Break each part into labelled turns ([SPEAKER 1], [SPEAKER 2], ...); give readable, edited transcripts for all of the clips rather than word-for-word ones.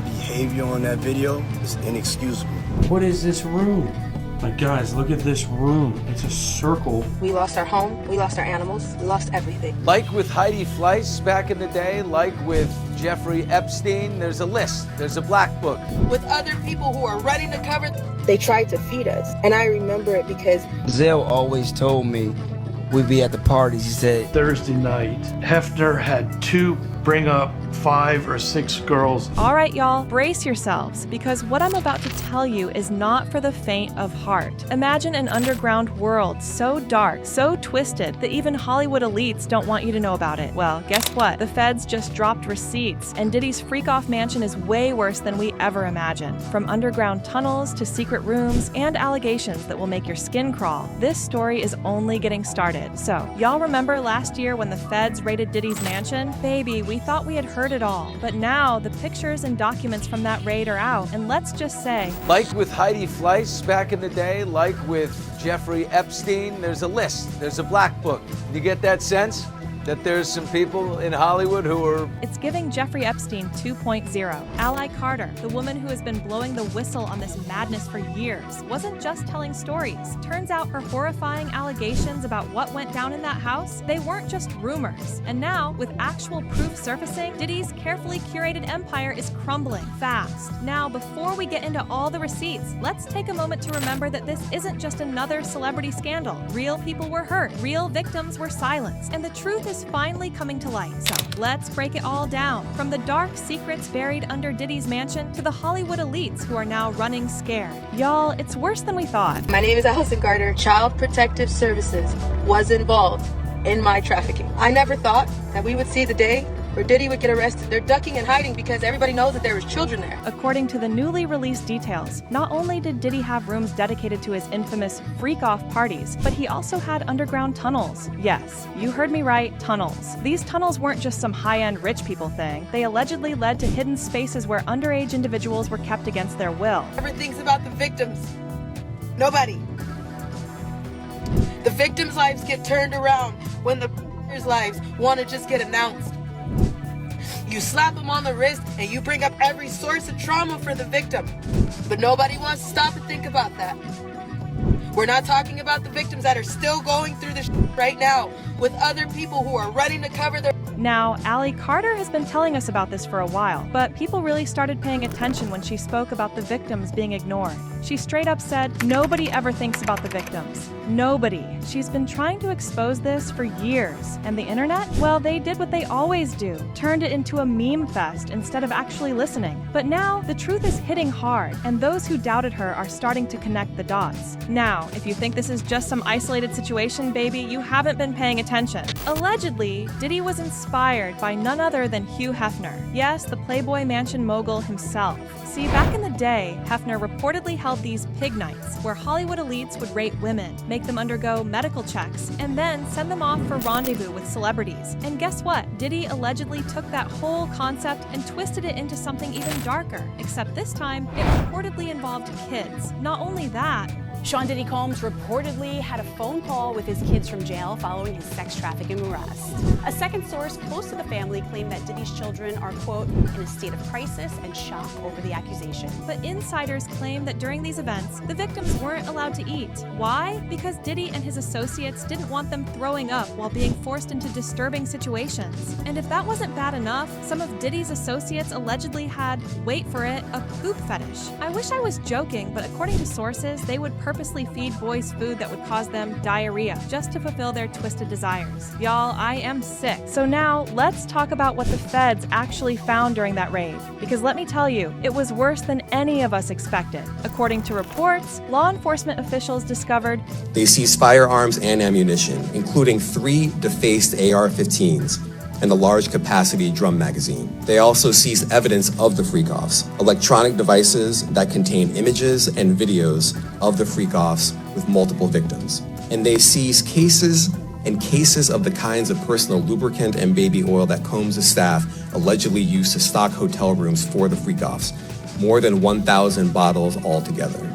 [SPEAKER 1] behavior on that video is inexcusable.
[SPEAKER 2] What is this room? Like, guys, look at this room. It's a circle.
[SPEAKER 3] We lost our home, we lost our animals, we lost everything.
[SPEAKER 4] Like with Heidi Fleiss back in the day, like with Jeffrey Epstein, there's a list, there's a black book.
[SPEAKER 3] With other people who are running the cover, they tried to feed us. And I remember it because
[SPEAKER 5] Zell always told me we'd be at the parties. He said,
[SPEAKER 2] Thursday night, Hefner had to bring up 5 or 6 girls.
[SPEAKER 6] All right, y'all, brace yourselves, because what I'm about to tell you is not for the faint of heart. Imagine an underground world so dark, so twisted, that even Hollywood elites don't want you to know about it. Well, guess what? The feds just dropped receipts, and Diddy's freak-off mansion is way worse than we ever imagined. From underground tunnels to secret rooms and allegations that will make your skin crawl, this story is only getting started. So, y'all remember last year when the feds raided Diddy's mansion? Baby, we thought we had heard it all, but now the pictures and documents from that raid are out, and let's just say,
[SPEAKER 4] Like with Heidi Fleiss back in the day, like with Jeffrey Epstein, there's a list, there's a black book. You get that sense? That there's some people in Hollywood who are...
[SPEAKER 6] It's giving Jeffrey Epstein 2.0. Ally Carter, the woman who has been blowing the whistle on this madness for years, wasn't just telling stories. Turns out her horrifying allegations about what went down in that house, they weren't just rumors. And now, with actual proof surfacing, Diddy's carefully curated empire is crumbling fast. Now, before we get into all the receipts, let's take a moment to remember that this isn't just another celebrity scandal. Real people were hurt, real victims were silenced, and the truth is finally coming to light. So let's break it all down. From the dark secrets buried under Diddy's mansion to the Hollywood elites who are now running scared. Y'all, it's worse than we thought.
[SPEAKER 3] my name is Allison Carter. Child Protective Services was involved in my trafficking. I never thought that we would see the day where Diddy would get arrested. They're ducking and hiding because everybody knows that there was children there.
[SPEAKER 6] According to the newly released details, not only did Diddy have rooms dedicated to his infamous freak-off parties, but he also had underground tunnels. Yes, you heard me right, tunnels. These tunnels weren't just some high-end rich people thing. They allegedly led to hidden spaces where underage individuals were kept against their will.
[SPEAKER 3] Never thinks about the victims. Nobody. The victims' lives get turned around when the lives want to just get announced. You slap them on the wrist and you bring up every source of trauma for the victim. But nobody wants to stop and think about that. We're not talking about the victims that are still going through this right now with other people who are running to cover their...
[SPEAKER 6] Now, Ally Carter has been telling us about this for a while, but people really started paying attention when she spoke about the victims being ignored. She straight up said, nobody ever thinks about the victims. Nobody. She's been trying to expose this for years. And the internet? Well, they did what they always do. Turned it into a meme fest instead of actually listening. But now, the truth is hitting hard, and those who doubted her are starting to connect the dots. Now, if you think this is just some isolated situation, baby, you haven't been paying attention. Allegedly, Diddy was inspired by none other than Hugh Hefner. Yes, the Playboy Mansion mogul himself. See, back in the day, Hefner reportedly held these pig nights, where Hollywood elites would rate women, make them undergo medical checks, and then send them off for rendezvous with celebrities. And guess what? Diddy allegedly took that whole concept and twisted it into something even darker, except this time, it reportedly involved kids. Not only that,
[SPEAKER 7] Sean Diddy Combs reportedly had a phone call with his kids from jail following his sex trafficking arrest. A second source close to the family claimed that Diddy's children are, quote, in a state of crisis and shock over the accusation.
[SPEAKER 6] But insiders claim that during these events, the victims weren't allowed to eat. Why? Because Diddy and his associates didn't want them throwing up while being forced into disturbing situations. And if that wasn't bad enough, some of Diddy's associates allegedly had, wait for it, a poop fetish. I wish I was joking, but according to sources, they would purposely feed boys food that would cause them diarrhea just to fulfill their twisted desires. Y'all, I am sick. So now, let's talk about what the feds actually found during that raid. Because let me tell you, it was worse than any of us expected. According to reports, law enforcement officials discovered
[SPEAKER 8] they seized firearms and ammunition, including 3 defaced AR-15s and a large capacity drum magazine. They also seized evidence of the freak-offs, electronic devices that contain images and videos of the freak-offs with multiple victims. And they seized cases and cases of the kinds of personal lubricant and baby oil that Combs' staff allegedly used to stock hotel rooms for the freak-offs, more than 1,000 bottles altogether.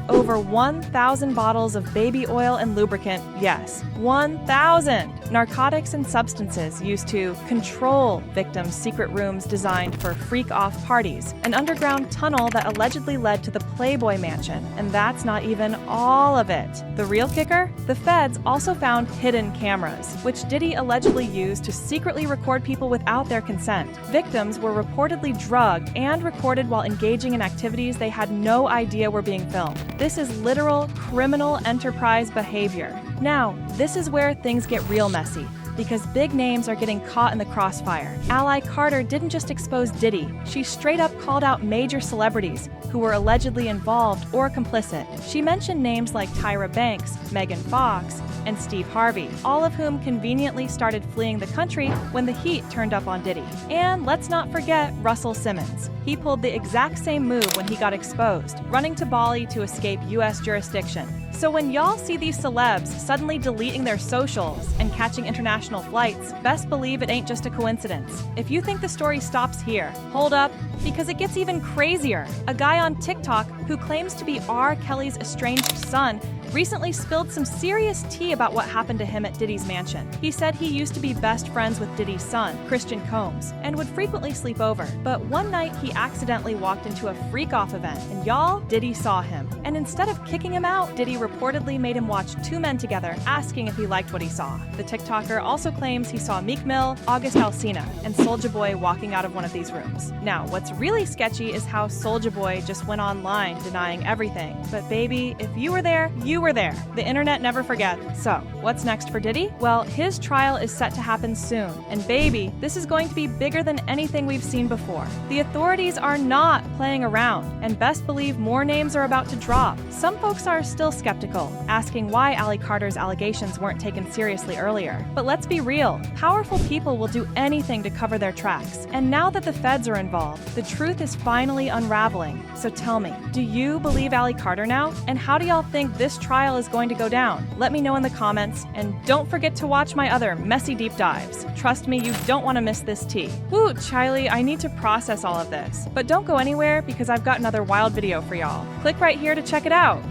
[SPEAKER 6] Over 1,000 bottles of baby oil and lubricant, yes, 1,000! Narcotics and substances used to control victims' secret rooms designed for freak-off parties, an underground tunnel that allegedly led to the Playboy Mansion, and that's not even all of it. The real kicker? The feds also found hidden cameras, which Diddy allegedly used to secretly record people without their consent. Victims were reportedly drugged and recorded while engaging in activities they had no idea were being filmed. This is literal criminal enterprise behavior. Now, this is where things get real messy, because big names are getting caught in the crossfire. Ally Carter didn't just expose Diddy, she straight up called out major celebrities who were allegedly involved or complicit. She mentioned names like Tyra Banks, Megan Fox, and Steve Harvey, all of whom conveniently started fleeing the country when the heat turned up on Diddy. And let's not forget Russell Simmons. He pulled the exact same move when he got exposed, running to Bali to escape US jurisdiction. So when y'all see these celebs suddenly deleting their socials and catching international flights, best believe it ain't just a coincidence. If you think the story stops here, hold up, because it gets even crazier. A guy on TikTok who claims to be R. Kelly's estranged son recently spilled some serious tea about what happened to him at Diddy's mansion. He said he used to be best friends with Diddy's son, Christian Combs, and would frequently sleep over. But one night he accidentally walked into a freak-off event, and y'all, Diddy saw him. And instead of kicking him out, Diddy reportedly made him watch two men together, asking if he liked what he saw. The TikToker also claims he saw Meek Mill, August Alsina, and Soulja Boy walking out of one of these rooms. Now, what's really sketchy is how Soulja Boy just went online denying everything. But baby, if you were there, you were there. The internet never forgets. So, what's next for Diddy? Well, his trial is set to happen soon. And baby, this is going to be bigger than anything we've seen before. The authorities are not playing around, and best believe more names are about to drop. Some folks are still skeptical, asking why Ally Carter's allegations weren't taken seriously earlier. But let's be real, powerful people will do anything to cover their tracks. And now that the feds are involved, the truth is finally unraveling. So tell me, do you believe Ally Carter now? And how do y'all think this trial is going to go down? Let me know in the comments, and don't forget to watch my other messy deep dives. Trust me, you don't want to miss this tea. Woo, Charlie, I need to process all of this. But don't go anywhere, because I've got another wild video for y'all. Click right here to check it out.